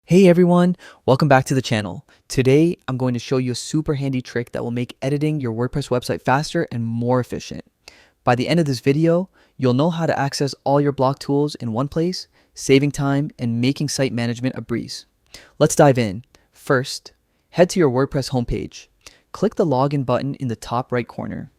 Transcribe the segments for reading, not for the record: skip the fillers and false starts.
Hey everyone, welcome back to the channel. Today, I'm going to show you a super handy trick that will make editing your WordPress website faster and more efficient. By the end of this video, you'll know how to access all your block tools in one place, saving time and making site management a breeze. Let's dive in. First, head to your WordPress homepage. Click the login button in the top right corner.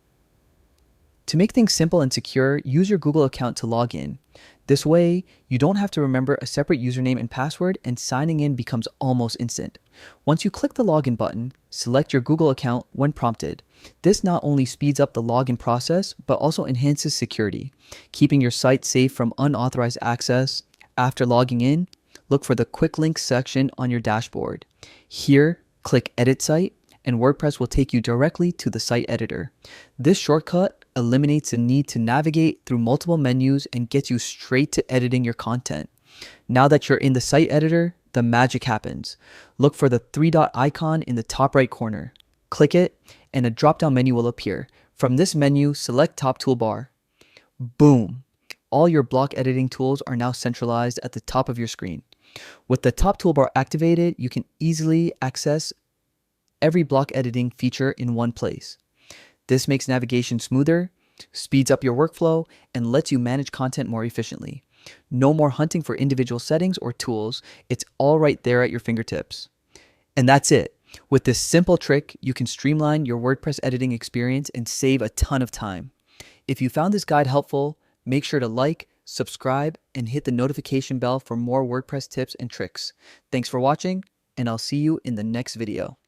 To make things simple and secure, use your Google account to log in. This way, you don't have to remember a separate username and password, and signing in becomes almost instant. Once you click the login button, select your Google account when prompted. This not only speeds up the login process, but also enhances security, keeping your site safe from unauthorized access. After logging in, look for the Quick Links section on your dashboard. Here, click Edit Site, and WordPress will take you directly to the site editor. This shortcut eliminates the need to navigate through multiple menus and gets you straight to editing your content. Now that you're in the site editor, the magic happens. Look for the three-dot icon in the top right corner. Click it, and a drop-down menu will appear. From this menu, select Top Toolbar. Boom! All your block editing tools are now centralized at the top of your screen. With the top toolbar activated, you can easily access every block editing feature in one place. This makes navigation smoother, speeds up your workflow, and lets you manage content more efficiently. No more hunting for individual settings or tools. It's all right there at your fingertips. And that's it. With this simple trick, you can streamline your WordPress editing experience and save a ton of time. If you found this guide helpful, make sure to like, subscribe, and hit the notification bell for more WordPress tips and tricks. Thanks for watching, and I'll see you in the next video.